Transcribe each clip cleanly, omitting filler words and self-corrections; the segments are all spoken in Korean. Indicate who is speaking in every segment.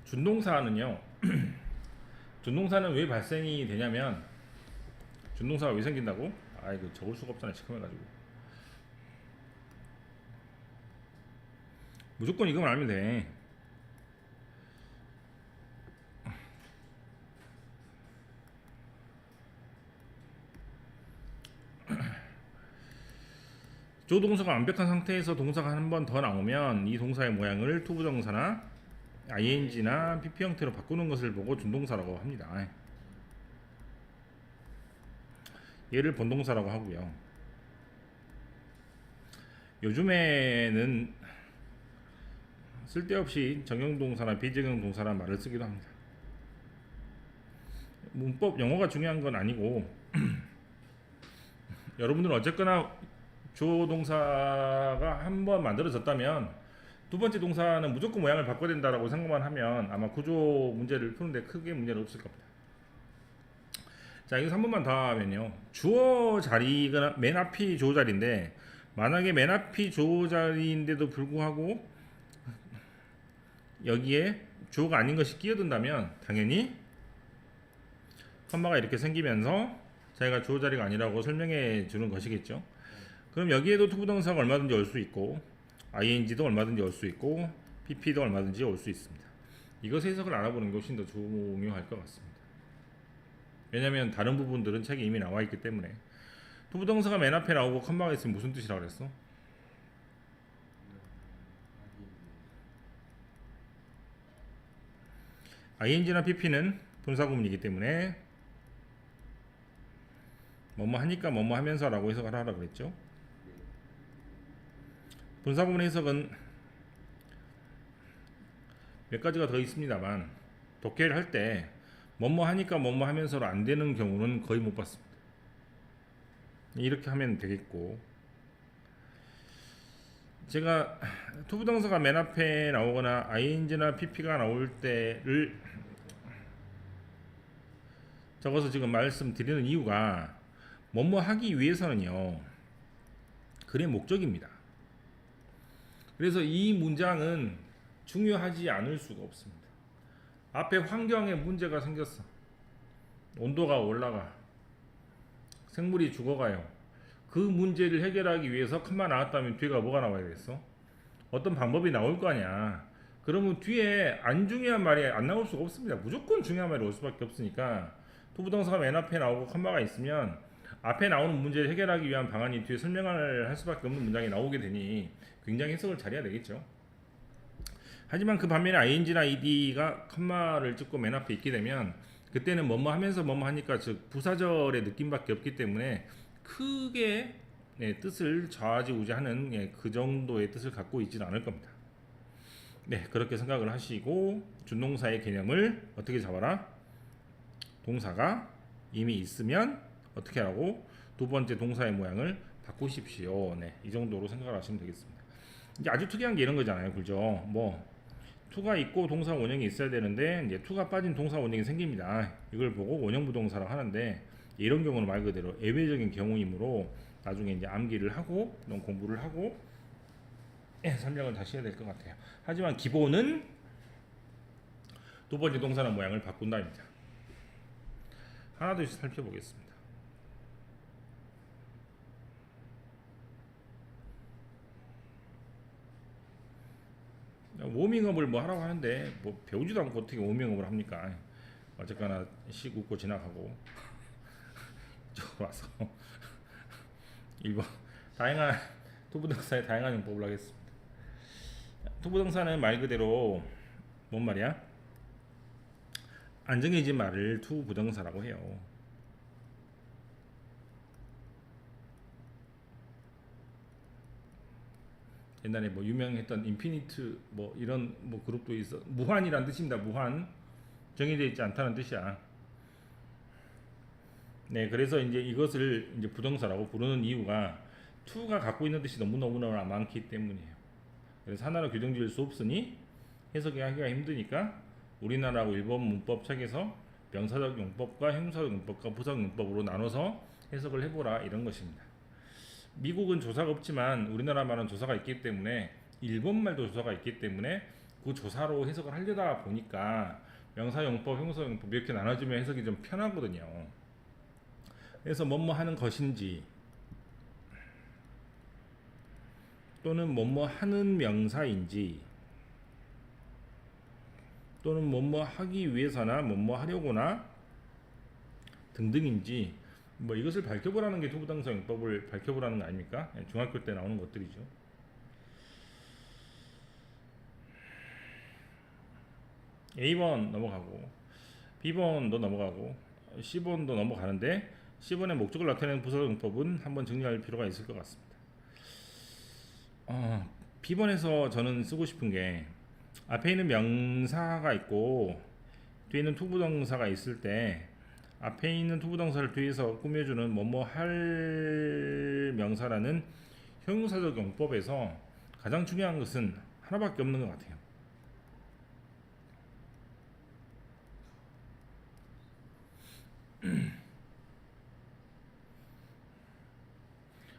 Speaker 1: 준동사는요. 준동사는 왜 발생이 되냐면 준동사가 왜 생긴다고? 아 이거 적을 수가 없잖아 시커매가지고. 무조건 이거만 알면 돼. 조동사가 완벽한 상태에서 동사가 한 번 더 나오면 이 동사의 모양을 투부정사나 ing나 pp 형태로 바꾸는 것을 보고 준동사라고 합니다. 얘를 본동사라고 하고요. 요즘에는 쓸데없이 정형동사나 비정형동사라는 말을 쓰기도 합니다. 문법 영어가 중요한 건 아니고 여러분들은 어쨌거나 주어 동사가 한 번 만들어졌다면 두 번째 동사는 무조건 모양을 바꿔야 된다라고 생각만 하면 아마 구조 문제를 푸는데 크게 문제는 없을 겁니다. 자, 여기서 한 번만 더 하면요. 주어 자리가 맨 앞이 주어 자리인데 만약에 맨 앞이 주어 자리인데도 불구하고 여기에 주어가 아닌 것이 끼어든다면 당연히 컴마가 이렇게 생기면서 자기가 주어 자리가 아니라고 설명해 주는 것이겠죠. 그럼 여기에도 투부동사가 얼마든지 올 수 있고 ing도 얼마든지 올 수 있고 pp도 얼마든지 올 수 있습니다. 이것의 해석을 알아보는 게 훨씬 더 중요할 것 같습니다. 왜냐하면 다른 부분들은 책에 이미 나와 있기 때문에. 투부동사가 맨 앞에 나오고 컴마가 있으면 무슨 뜻이라고 그랬어? ing나 pp는 분사구문이기 때문에 뭐뭐 하니까 뭐뭐 하면서 라고 해석을 하라 그랬죠. 분사구문 해석은 몇 가지가 더 있습니다만 독해를 할 때 뭐뭐 하니까 뭐뭐 하면서로 안 되는 경우는 거의 못 봤습니다. 이렇게 하면 되겠고, 제가 투부동사가 맨 앞에 나오거나 ing나 pp가 나올 때를 적어서 지금 말씀드리는 이유가 뭐뭐 하기 위해서는요 그의 목적입니다. 그래서 이 문장은 중요하지 않을 수가 없습니다. 앞에 환경에 문제가 생겼어. 온도가 올라가. 생물이 죽어가요. 그 문제를 해결하기 위해서 컴마 나왔다면 뒤가 뭐가 나와야 되겠어? 어떤 방법이 나올 거 아니야. 그러면 뒤에 안 중요한 말이 안 나올 수가 없습니다. 무조건 중요한 말이 올 수밖에 없으니까 투부동사가 맨 앞에 나오고 컴마가 있으면 앞에 나오는 문제를 해결하기 위한 방안이 뒤에 설명을 할 수밖에 없는 문장이 나오게 되니 굉장히 해석을 잘해야 되겠죠. 하지만 그 반면에 ing나 ed가 컴마를 찍고 맨 앞에 있게 되면 그때는 뭐뭐 하면서 뭐뭐 하니까 즉 부사절의 느낌밖에 없기 때문에 크게 뜻을 좌지우지하는 그 정도의 뜻을 갖고 있지는 않을 겁니다. 네, 그렇게 생각을 하시고 준동사의 개념을 어떻게 잡아라? 동사가 이미 있으면 어떻게 하라고? 두 번째 동사의 모양을 바꾸십시오. 네, 이 정도로 생각을 하시면 되겠습니다. 이제 아주 특이한 게 이런 거잖아요, 그죠? 뭐 to가 있고 동사 원형이 있어야 되는데 이제 to가 빠진 동사 원형이 생깁니다. 이걸 보고 원형 부동사라고 하는데 이런 경우는 말 그대로 예외적인 경우이므로 나중에 이제 암기를 하고 공부를 하고 설명을 다시 해야 될 것 같아요. 하지만 기본은 두 번째 동사는 모양을 바꾼다입니다. 하나 둘씩 살펴보겠습니다. 워밍업을 뭐 하라고 하는데 뭐 배우지도 않고 어떻게 워밍업을 합니까? 어쨌거나 씩 웃고 지나가고 와서 1번 다양한 투부동사의 다양한 용법을 하겠습니다. 투부동사는 말 그대로 뭔 말이야? 안정해진 말을 투부정사라고 해요. 옛날에 뭐 유명했던 인피니트 뭐 이런 뭐 그룹도 있어. 무한이란 뜻입니다. 무한. 정해져 있지 않다는 뜻이야. 네, 그래서 이제 이것을 이제 부정사라고 부르는 이유가 to가 갖고 있는 뜻이 너무너무나 많기 때문이에요. 그래서 하나로 규정 지을 수 없으니 해석이 하기가 힘드니까 우리나라하고 일본 문법 책에서 명사적 용법과 형사적 용법과 부사적 용법으로 나눠서 해석을 해보라 이런 것입니다. 미국은 조사가 없지만 우리나라 말은 조사가 있기 때문에 일본 말도 조사가 있기 때문에 그 조사로 해석을 하려다 보니까 명사용법, 형용사용법 이렇게 나눠주면 해석이 좀 편하거든요. 그래서 뭐뭐 하는 것인지 또는 뭐뭐 하는 명사인지 또는 뭐뭐 하기 위해서나 뭐뭐 하려고나 등등인지 뭐 이것을 밝혀보라는 게 투부정사용법을 밝혀보라는 거 아닙니까? 중학교 때 나오는 것들이죠. A번 넘어가고 B번도 넘어가고 C번도 넘어가는데 C번의 목적을 나타내는 부사용법은 한번 정리할 필요가 있을 것 같습니다. B번에서 저는 쓰고 싶은 게 앞에 있는 명사가 있고 뒤에 있는 투부정사가 있을 때 앞에 있는 투부정사를 뒤에서 꾸며주는 뭐뭐 할 명사라는 형용사적 용법에서 가장 중요한 것은 하나밖에 없는 것 같아요.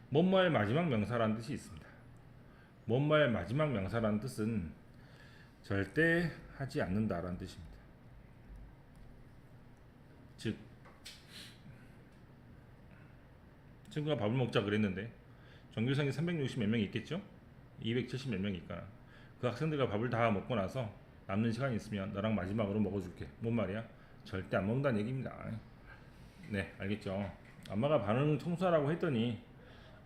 Speaker 1: 뭐뭐할 마지막 명사라는 뜻이 있습니다. 뭐뭐할 마지막 명사라는 뜻은 절대 하지 않는다라는 뜻입니다. 즉 친구가 밥을 먹자 그랬는데 전교생이 360 몇 명이 있겠죠? 270 몇 명이 있거나 그 학생들과 밥을 다 먹고 나서 남는 시간이 있으면 너랑 마지막으로 먹어줄게. 뭔 말이야? 절대 안 먹는다는 얘기입니다. 네, 알겠죠? 엄마가 반응 청소하라고 했더니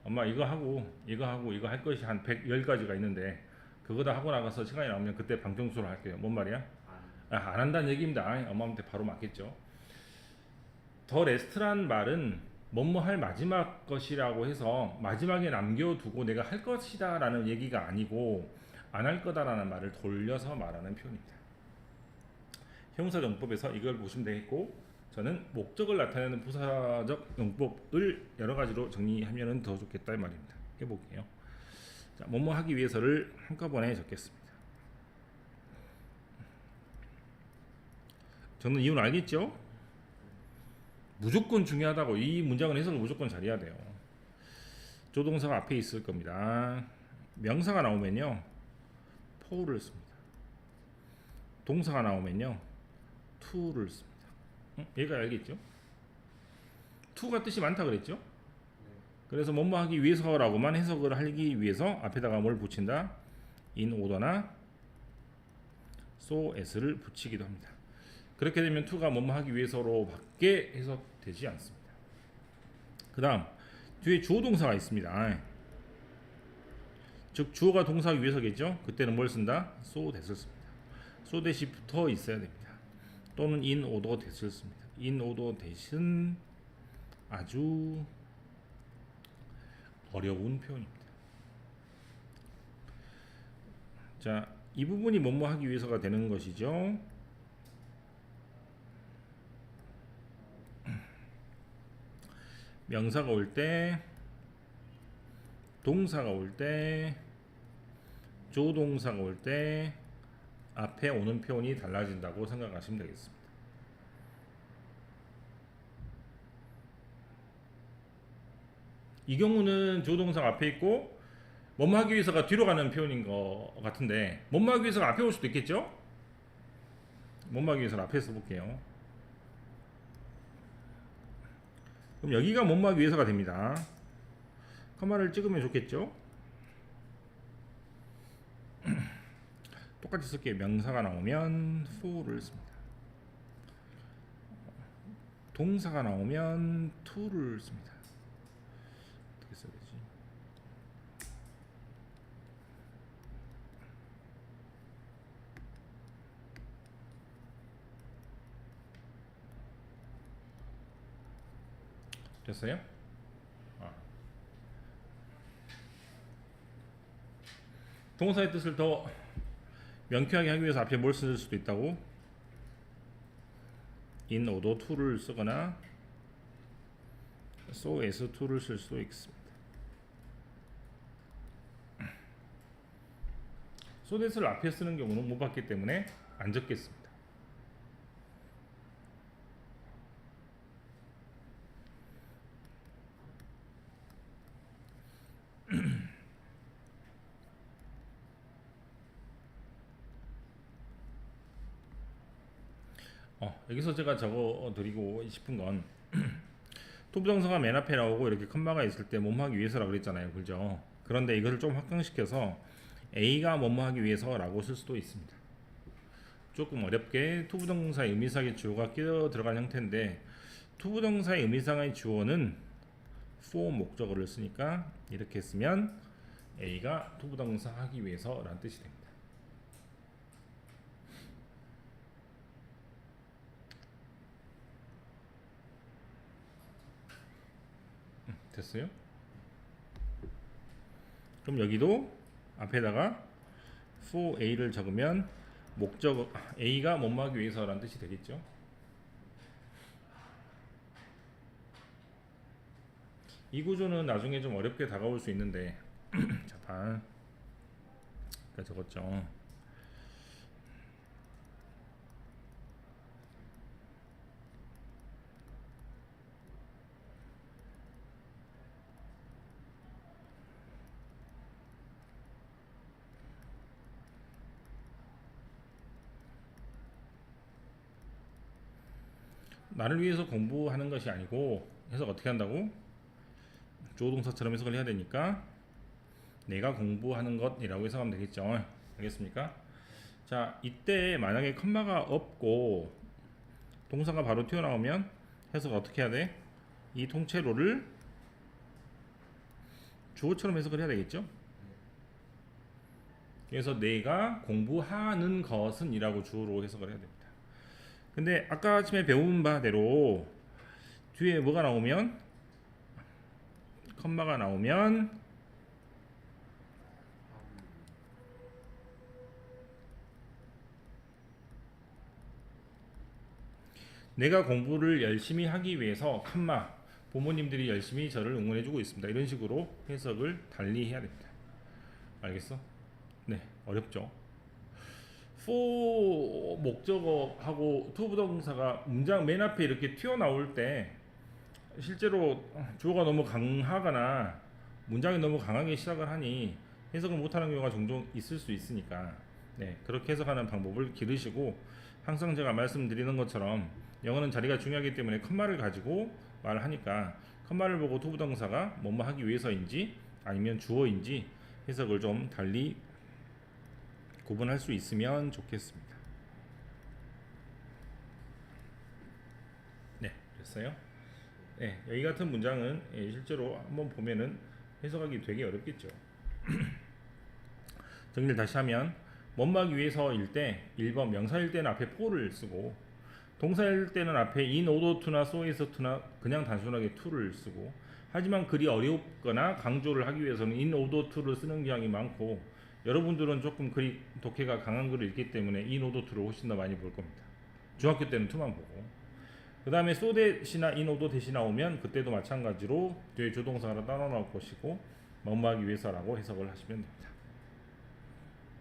Speaker 1: 엄마 이거 하고 이거 할 것이 한 110가지가 있는데 그거 다 하고 나가서 시간이 나오면 그때 방청소를 할게요. 뭔 말이야? 안 한다는 얘기입니다. 엄마한테 바로 맞겠죠. 더 레스트란 말은 뭐뭐 할 마지막 것이라고 해서 마지막에 남겨두고 내가 할 것이다 라는 얘기가 아니고 안 할 거다라는 말을 돌려서 말하는 표현입니다. 형용사 용법에서 이걸 보시면 되겠고 저는 목적을 나타내는 부사적 용법을 여러 가지로 정리하면 더 좋겠다 이 말입니다. 해볼게요. 자, 뭐뭐 하기 위해서를 한꺼번에 적겠습니다. 저는 이유는 알겠죠? 무조건 중요하다고 이 문장은 해석을 무조건 잘해야 돼요. 조동사가 앞에 있을 겁니다. 명사가 나오면요 for를 씁니다. 동사가 나오면요 to를 씁니다. 얘가 알겠죠? to가 뜻이 많다 그랬죠? 그래서 뭐뭐 하기 위해서라고만 해석을 하기 위해서 앞에다가 뭘 붙인다? in order나 so as를 붙이기도 합니다. 그렇게 되면 to가 뭐뭐 하기 위해서로 밖에 해석되지 않습니다. 그 다음 뒤에 주어 동사가 있습니다. 즉 주어가 동사하기 위해서겠죠. 그때는 뭘 쓴다? so that을 씁니다. so that이 붙어 있어야 됩니다. 또는 in order that을 씁니다. in order that은 아주 어려운 표현입니다. 자, 이 부분이 뭐뭐 하기 위해서가 되는 것이죠. 명사가 올 때, 동사가 올 때, 조동사가 올 때 앞에 오는 표현이 달라진다고 생각하시면 되겠습니다. 이 경우는 조동사가 앞에 있고 뭐뭐 하기 위해서가 뒤로 가는 표현인 것 같은데 뭐뭐 하기 위해서가 앞에 올 수도 있겠죠? 뭐뭐 하기 위해서는 앞에 써볼게요. 그럼 여기가 뭐뭐 하기 위해서가 됩니다. 커마를 찍으면 좋겠죠? 똑같이 쓸게요. 명사가 나오면 for를 씁니다. 동사가 나오면 to를 씁니다. 어떻게 써야 되지? 됐어요? 동사의 뜻을 더 명쾌하게 하기 위해서 앞에 뭘 쓸 수도 있다고? in order to를 쓰거나 so as to를 쓸 수도 있습니다. so that을 앞에 쓰는 경우는 못 봤기 때문에 안 적겠습니다. 여기서 제가 적어 드리고 싶은 건 투부정사가 맨 앞에 나오고 이렇게 컴마가 있을 때 뭐뭐 하기 위해서라 그랬잖아요. 그죠? 그런데 이것을 좀 확장시켜서 A가 뭐뭐 하기 위해서라고 쓸 수도 있습니다. 조금 어렵게 투부정사의 의미상의 주어가 끼어 들어간 형태인데 투부정사의 의미상의 주어는 for 목적어를 쓰니까 이렇게 쓰면 A가 투부정사 하기 위해서라는 뜻이 됩니다. 됐어요? 그럼 여기도 앞에다가 for A를 적으면 목적어 A가 뭐뭐 하기 위해서라는 뜻이 되겠죠. 이 구조는 나중에 좀 어렵게 다가올 수 있는데 자, 적었죠. 나를 위해서 공부하는 것이 아니고 해석 어떻게 한다고? 주어동사처럼 해석을 해야 되니까 내가 공부하는 것이라고 해석하면 되겠죠. 알겠습니까? 자, 이때 만약에 컴마가 없고 동사가 바로 튀어나오면 해석 어떻게 해야 돼? 이 통째로를 주어처럼 해석을 해야 되겠죠. 그래서 내가 공부하는 것은 이라고 주어로 해석을 해야 됩니다. 근데 아까 아침에 배운 바대로 뒤에 뭐가 나오면 컴마가 나오면 내가 공부를 열심히 하기 위해서 컴마 부모님들이 열심히 저를 응원해주고 있습니다. 이런 식으로 해석을 달리 해야 됩니다. 알겠어? 네, 어렵죠. for 목적어하고 to 부동사가 문장 맨 앞에 이렇게 튀어나올 때 실제로 주어가 너무 강하거나 문장이 너무 강하게 시작을 하니 해석을 못하는 경우가 종종 있을 수 있으니까 네, 그렇게 해석하는 방법을 기르시고 항상 제가 말씀드리는 것처럼 영어는 자리가 중요하기 때문에 컴마를 가지고 말을 하니까 컴마를 보고 to 부동사가 뭐뭐 하기 위해서인지 아니면 주어인지 해석을 좀 달리 구분할 수 있으면 좋겠습니다. 네, 됐어요? 네, 여기 같은 문장은 실제로 한번 보면은 해석하기 되게 어렵겠죠. 정리를 다시 하면 뭐뭐하기 위해서일 때 1번 명사일 때는 앞에 for를 쓰고 동사일 때는 앞에 in order to나 so as to나 그냥 단순하게 to를 쓰고 하지만 글이 어렵거나 강조를 하기 위해서는 in order to를 쓰는 경향이 많고 여러분들은 조금 글이 독해가 강한 글을 읽기 때문에 in order to를 훨씬 더 많이 볼 겁니다. 중학교 때는 to만 보고 그 다음에 so 대시나 in order 대시 나오면 그때도 마찬가지로 뒤에 조동사가 따로 나올 것이고 뭐뭐하기 위해서라고 해석을 하시면 됩니다.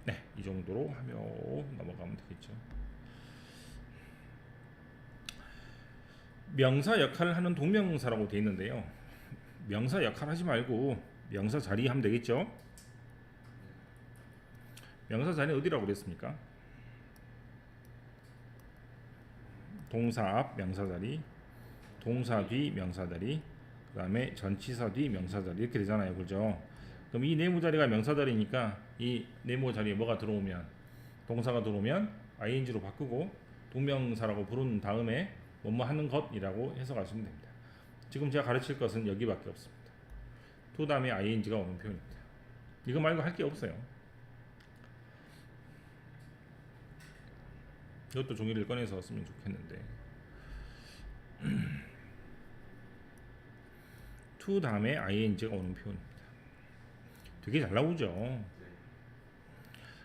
Speaker 1: 네, 이 정도로 하며 넘어가면 되겠죠. 명사 역할을 하는 동명사라고 되어 있는데요. 명사 역할 하지 말고 명사 자리 하면 되겠죠. 명사 자리 어디라고 그랬습니까? 동사 앞 명사 자리, 동사 뒤 명사 자리, 그 다음에 전치사 뒤 명사 자리 이렇게 되잖아요. 그죠? 그럼 이 네모 자리가 명사 자리니까 이 네모 자리에 뭐가 들어오면 동사가 들어오면 ing로 바꾸고 동명사라고 부른 다음에 뭐뭐 하는 것이라고 해석하시면 됩니다. 지금 제가 가르칠 것은 여기밖에 없습니다. to 다음에 ing가 오는 표현입니다. 이거 말고 할 게 없어요. 이것도 종이를 꺼내서 쓰면 좋겠는데 to 다음에 ing가 오는 표현입니다. 되게 잘 나오죠.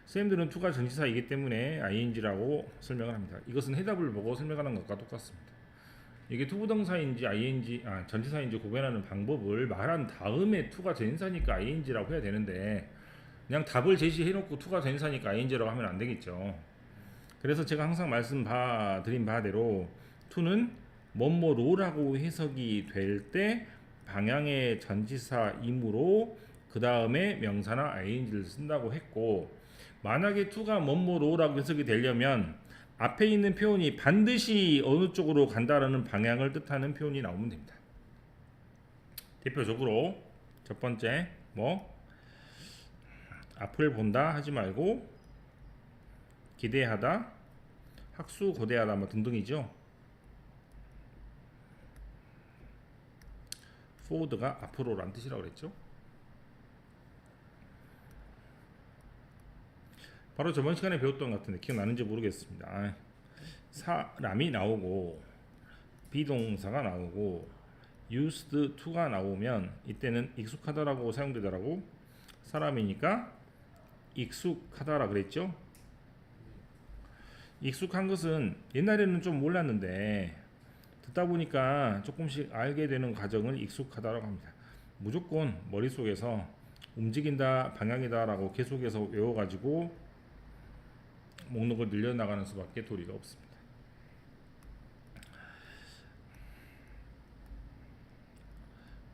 Speaker 1: 쌤들은 to가 전치사이기 때문에 ing라고 설명을 합니다. 이것은 해답을 보고 설명하는 것과 똑같습니다. 이게 to 부동사인지 전치사인지 구별하는 방법을 말한 다음에 to가 전치사니까 ing라고 해야 되는데 그냥 답을 제시해놓고 to가 전치사니까 ing라고 하면 안 되겠죠. 그래서 제가 항상 드린 바대로 to는 뭐뭐로라고 해석이 될 때 방향의 전치사이므로 그 다음에 명사나 ing를 쓴다고 했고 만약에 to가 뭐뭐로라고 해석이 되려면 앞에 있는 표현이 반드시 어느 쪽으로 간다라는 방향을 뜻하는 표현이 나오면 됩니다. 대표적으로 첫 번째 뭐 앞을 본다 하지 말고 기대하다, 학수고대하다 뭐 등등이죠. forward가 앞으로란 뜻이라고 그랬죠. 바로 저번 시간에 배웠던 것 같은데 기억나는지 모르겠습니다. 사람이 나오고 비동사가 나오고 used to가 나오면 이때는 익숙하다라고 사용되더라고. 사람이니까 익숙하다라 그랬죠. 익숙한 것은 옛날에는 좀 몰랐는데 듣다 보니까 조금씩 알게 되는 과정을 익숙하다라고 합니다. 무조건 머릿속에서 움직인다, 방향이다 라고 계속해서 외워가지고 목록을 늘려나가는 수밖에 도리가 없습니다.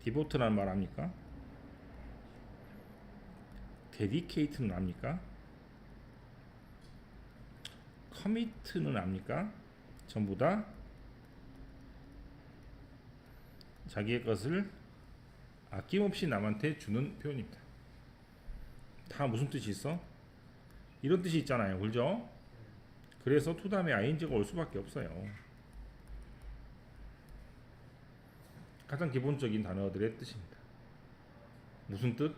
Speaker 1: 디보트라는 말 압니까? 데디케이트는 압니까? 커미트는 압니까? 전부 다 자기의 것을 아낌없이 남한테 주는 표현입니다. 다 무슨 뜻이 있어? 이런 뜻이 있잖아요. 그죠? 그래서 to 다음에 ing가 올 수밖에 없어요. 가장 기본적인 단어들의 뜻입니다. 무슨 뜻?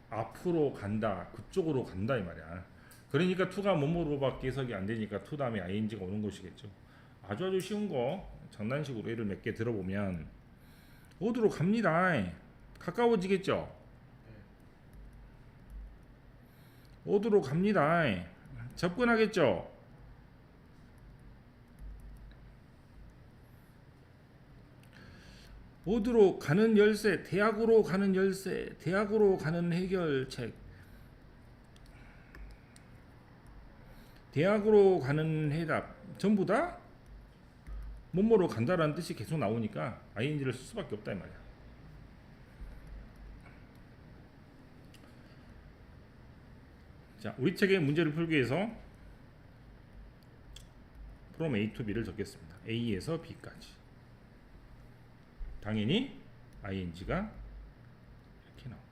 Speaker 1: 앞으로 간다, 그쪽으로 간다 이 말이야. 그러니까 to가 뭐뭐로밖에 해석이 안 되니까 to 다음에 ing가 오는 것이겠죠. 아주 쉬운 거 장난식으로 예를 몇 개 들어보면 어디로 갑니다. 가까워지겠죠. 어디로 갑니다. 접근하겠죠. 어디로 가는 열쇠, 대학으로 가는 열쇠, 대학으로 가는 해결책, 대학으로 가는 해답, 전부 다 뭐뭐로 간다라는 뜻이 계속 나오니까 ing를 쓸 수밖에 없다 이 말이야. 자, 우리 책의 문제를 풀기 위해서 from A to B를 적겠습니다. A에서 B까지. 당연히 ing가 이렇게 나옵니다.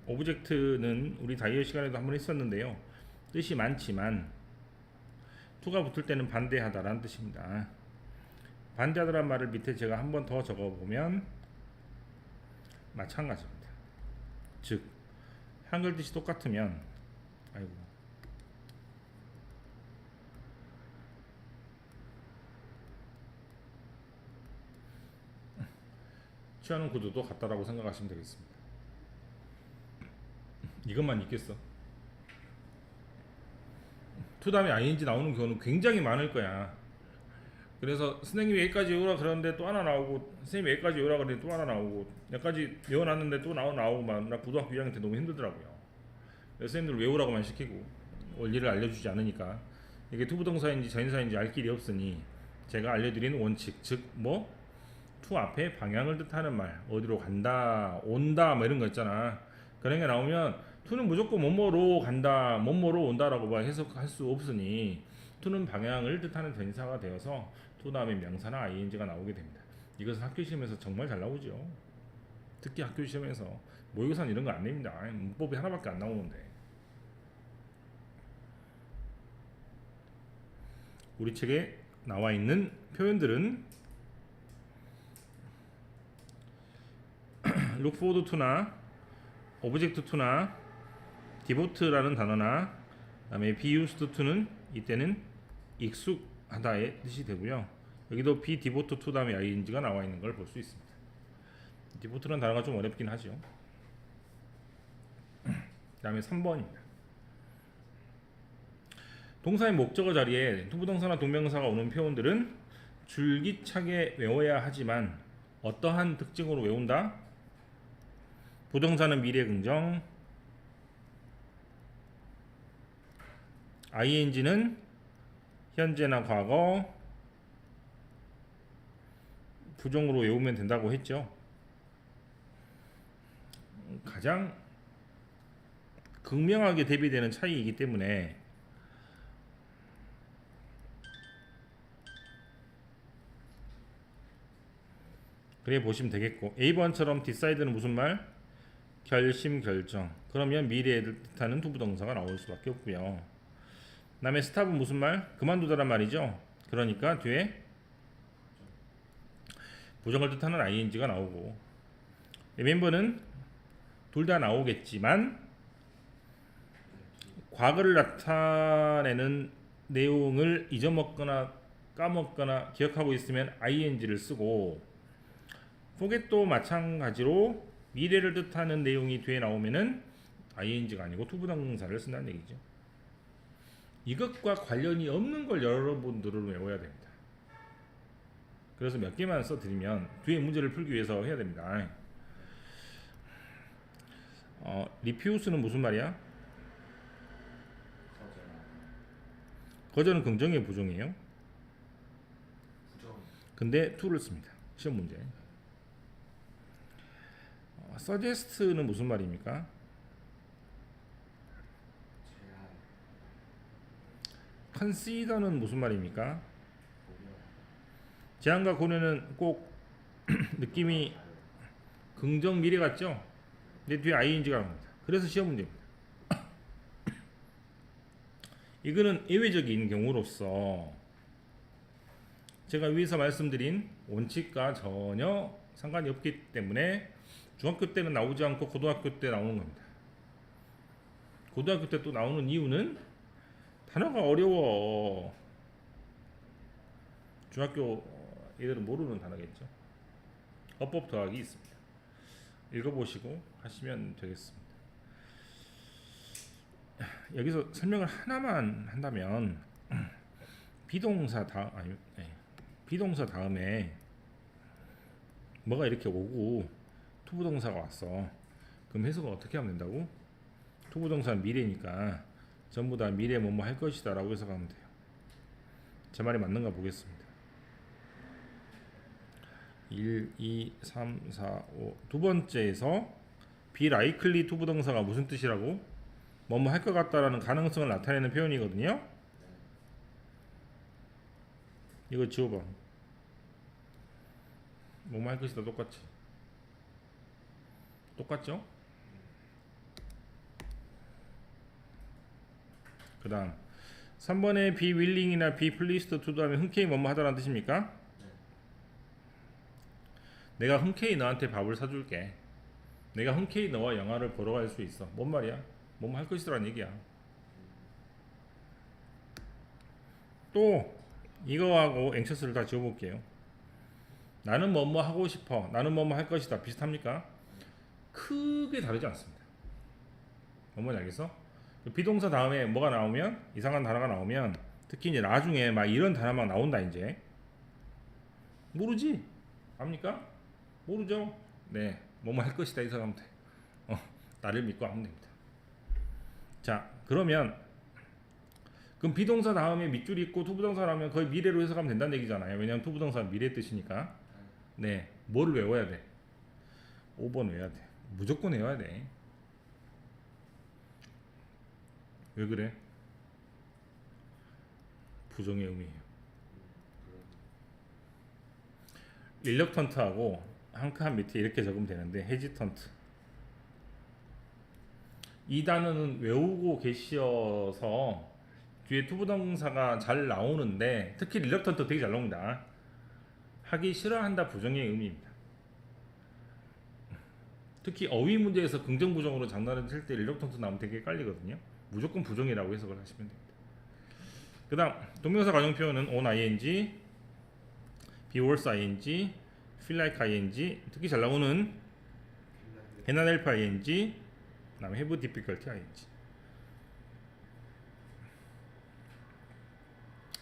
Speaker 1: 오브젝트는 우리 다이어 시간에도 한번 했었는데요. 뜻이 많지만 to가 붙을 때는 반대하다라는 뜻입니다. 반대하다라는 말을 밑에 제가 한 번 더 적어보면 마찬가지입니다. 즉 한글 뜻이 똑같으면 아이고 취하는 구조도 같다라고 생각하시면 되겠습니다. 이것만 있겠어? to 다음에 ing 나오는 경우는 굉장히 많을 거야. 그래서 선생님이 여기까지 외우라 그러는데 또 하나 나오고, 선생님이 여기까지 외우라 그러는데 또 하나 나오고, 여기까지 외워놨는데 또 나오고 막 나 고등학교 2학년 때 너무 힘들더라고요. 그래서 선생님들 외우라고만 시키고 원리를 알려주지 않으니까 이게 투부동사인지 전인사인지 알 길이 없으니 제가 알려드리는 원칙, 즉 뭐 to 앞에 방향을 뜻하는 말, 어디로 간다, 온다 뭐 이런 거 있잖아. 그런 게 나오면 to는 무조건 뭐뭐로 간다, 뭐뭐로 온다라고 막 해석할 수 없으니 to는 방향을 뜻하는 전사가 되어서 to 다음에 명사나 ing가 나오게 됩니다. 이것은 학교 시험에서 정말 잘 나오죠. 특히 학교 시험에서 모의고사는 이런 거 안 냅니다. 문법이 하나밖에 안 나오는데. 우리 책에 나와 있는 표현들은 look forward to나 object to나 devote라는 단어나 그다음에 be used to는 이때는 익숙하다의 뜻이 되고요. 여기도 be devote to 다음에 ing가 나와 있는 걸 볼 수 있습니다. devote라는 단어가 좀 어렵긴 하죠. 그 다음에 3번입니다. 동사의 목적어 자리에 투부동사나 동명사가 오는 표현들은 줄기차게 외워야 하지만 어떠한 특징으로 외운다? 부동사는 미래 긍정, ing는 현재나 과거, 부정으로 외우면 된다고 했죠. 가장 극명하게 대비되는 차이이기 때문에 그래 보시면 되겠고, A번처럼 deциde는 무슨 말? 결심, 결정. 그러면 미래를 뜻하는 투부동사가 나올 수밖에 없고요. 그다음에 stop은 무슨 말? 그만두다란 말이죠. 그러니까 뒤에 부정을 뜻하는 ing가 나오고, 멤버는 둘 다 나오겠지만 과거를 나타내는 내용을 잊어먹거나 까먹거나 기억하고 있으면 ing를 쓰고, forget도 마찬가지로 미래를 뜻하는 내용이 뒤에 나오면은 ing가 아니고 투부정사를 쓴다는 얘기죠. 이것과 관련이 없는 걸 여러분들은 외워야 됩니다. 그래서 몇 개만 써드리면 뒤에 문제를 풀기 위해서 해야 됩니다. 리퓨스는 무슨 말이야? 거절은 긍정이에요, 부정이에요?
Speaker 2: 부정.
Speaker 1: 근데 to를 씁니다. 시험 문제. suggest는 무슨 말입니까?
Speaker 2: 제한.
Speaker 1: consider는 무슨 말입니까?
Speaker 2: 고려.
Speaker 1: 제안과 고려는 꼭 느낌이 긍정 미래 같죠? 근데 뒤에 ing가 나옵니다. 그래서 시험 문제입니다. 이거는 예외적인 경우로서 제가 위에서 말씀드린 원칙과 전혀 상관이 없기 때문에 중학교 때는 나오지 않고 고등학교 때 나오는 겁니다. 고등학교 때 또 나오는 이유는 단어가 어려워. 중학교 얘들은 모르는 단어겠죠. 어법 더하기 있습니다. 읽어보시고 하시면 되겠습니다. 여기서 설명을 하나만 한다면 비동사 비동사 다음에 뭐가 이렇게 오고 투부동사가 왔어. 그럼 해석은 어떻게 하면 된다고? 투부동사는 미래니까 전부 다 미래 뭐뭐 할 것이다 라고 해석하면 돼요. 제 말이 맞는가 보겠습니다. 1, 2, 3, 4, 5 두 번째에서 be likely 투부동사가 무슨 뜻이라고? 뭐뭐 할 것 같다라는 가능성을 나타내는 표현이거든요. 이거 지워봐. 뭐뭐 할 것이다 똑같지? 똑같죠? 그 다음 3번에 be willing이나 be pleased to 다음에 흔쾌히 뭐뭐 하다라는 뜻입니까? 내가 흔쾌히 너한테 밥을 사줄게. 내가 흔쾌히 너와 영화를 보러 갈 수 있어. 뭔 말이야? 뭐뭐 할 것이라는 얘기야. 또 이거하고 anxious를 다 지워볼게요. 나는 뭐뭐 하고 싶어. 나는 뭐뭐 할 것이다. 비슷합니까? 크게 다르지 않습니다. 뭔지 알겠어? 비동사 다음에 뭐가 나오면 이상한 단어가 나오면 특히 이제 나중에 막 이런 단어 막 나온다 이제 모르지? 압니까? 모르죠? 네, 뭐뭐 할 것이다 이 생각하면 돼. 나를 믿고 하면 됩니다. 자, 그러면 그럼 비동사 다음에 밑줄이 있고 투부동사 나오면 거의 미래로 해석하면 된다는 얘기잖아요. 왜냐하면 투부동사는 미래 뜻이니까. 네, 뭐를 외워야 돼? 5번 외워야 돼. 무조건 외워야 돼. 왜 그래? 부정의 의미예요. 릴럭턴트하고 한 칸 밑에 이렇게 적으면 되는데 헤지턴트 이 단어는 외우고 계셔서 뒤에 투부동사가 잘 나오는데 특히 릴럭턴트 되게 잘 나옵니다. 하기 싫어한다 부정의 의미입니다. 특히 어휘 문제에서 긍정 부정으로 장난을 칠 때 릴럭턴트 나오면 되게 깔리거든요. 무조건 부정이라고 해석을 하시면 됩니다. 그 다음 동명사 가정 표현은 on ing, be worse ing, feel like ing, 특히 잘 나오는 cannot help ing, 그 다음에 have difficulty ing.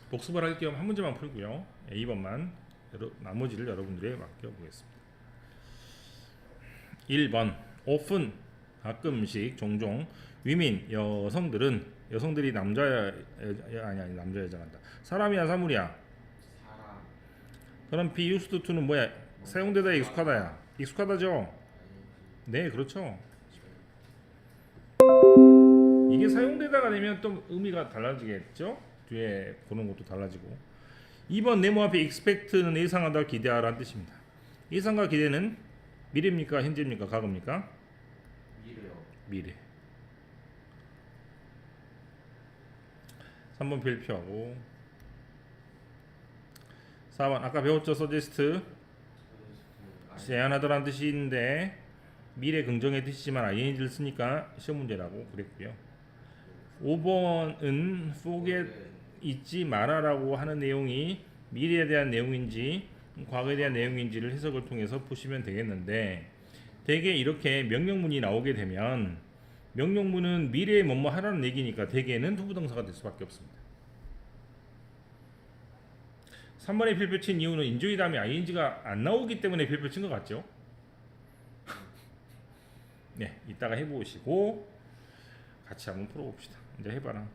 Speaker 1: 복습을 할 겸 한 문제만 풀고요. A번만 나머지를 여러분들에게 맡겨보겠습니다. 1번 often 가끔씩 종종 위민 여성들이 남자 여자란다. 사람이야 사물이야?
Speaker 2: 사람.
Speaker 1: 그럼 be used to는 뭐야? 사용되다 익숙하다야. 익숙하다죠?
Speaker 2: ing.
Speaker 1: 네 그렇죠. 이게 사용되다가 되면 또 의미가 달라지겠죠. 뒤에 보는 것도 달라지고. 2번 네모 앞에 expect는 예상하다 기대하라는 뜻입니다. 예상과 기대는 미래입니까 현재입니까 과거입니까?
Speaker 2: 미래요.
Speaker 1: 미래. 3번 별표하고 4번 아까 배웠죠. suggest 제안하다라는 뜻이 있는데 미래 긍정의 뜻이지만 ing를 쓰니까 시험 문제라고 그랬고요. 5번은 forget 잊지 말아라고 하는 내용이 미래에 대한 내용인지 과거에 대한 내용인지를 해석을 통해서 푸시면 되겠는데 대개 이렇게 명령문이 나오게 되면 명령문은 미래에 뭐뭐 하라는 얘기니까 대개는 부부동사가 될 수밖에 없습니다. 3번에 필표 친 이유는 인조이 다음에 ing가 안 나오기 때문에 필표 친 것 같죠? 네, 이따가 해보시고 같이 한번 풀어봅시다. 이제 해봐라.